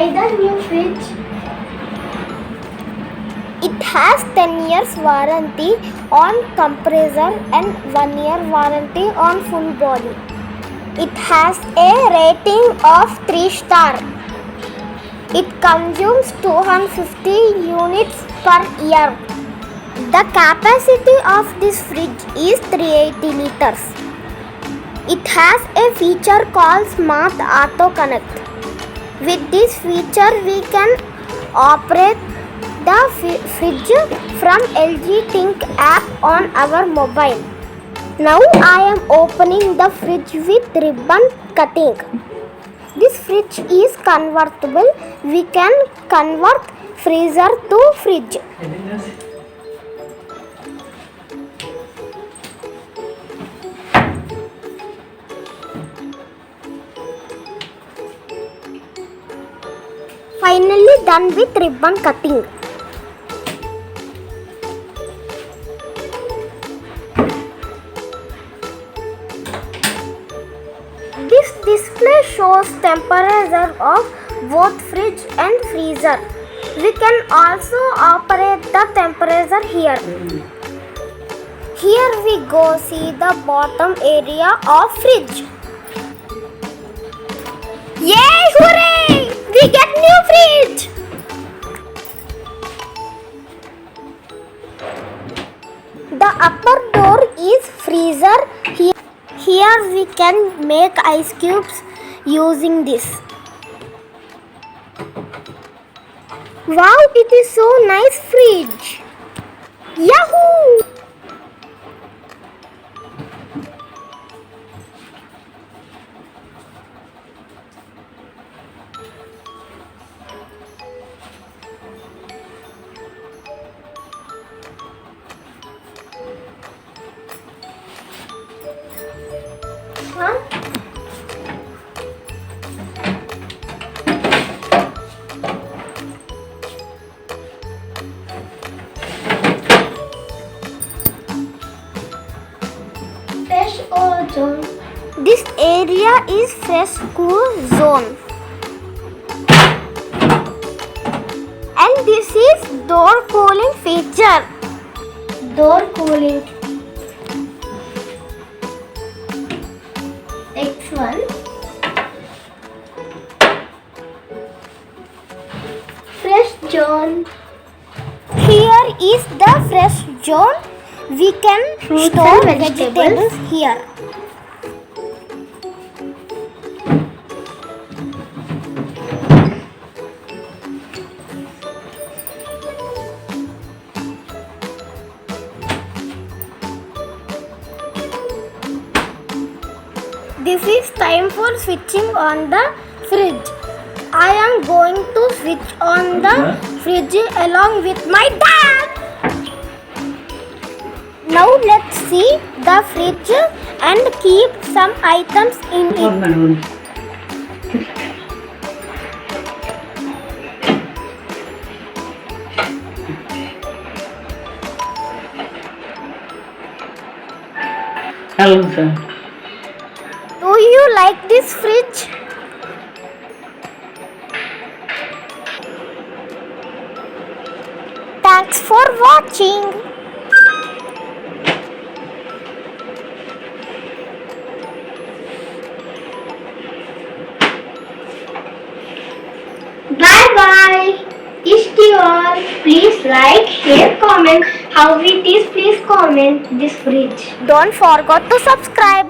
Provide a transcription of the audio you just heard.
buy the new fridge? It has 10 years warranty on compressor and 1 year warranty on full body. It has a rating of 3 star. It consumes 250 units per year. The capacity of this fridge is 380 liters. It has a feature called Smart Auto Connect. With this feature, we can operate the fridge from LG Think app on our mobile. Now I am opening the fridge with ribbon cutting. This fridge is convertible. We can convert freezer to fridge. Finally done with ribbon cutting. This display shows temperature of both fridge and freezer. We can also operate the temperature here. Here we go see the bottom area of fridge. Yay! Hooray! We get new fridge! The upper door is freezer. Here we can make ice cubes using this. Wow, it is so nice fridge. Yahoo! Fresh cool zone. This area is fresh cool zone. And this is door cooling feature. Door cooling. X1. Fresh zone. Here is the fresh zone. We can store vegetables here. This is time for switching on the fridge. I am going to switch on the fridge along with my dad. Now let's see the fridge and keep some items in it. Hello, sir. Do you like this fridge? Thanks for watching. Bye-bye. Please like, share, comment how it is. Please comment this fridge. Don't forget to subscribe.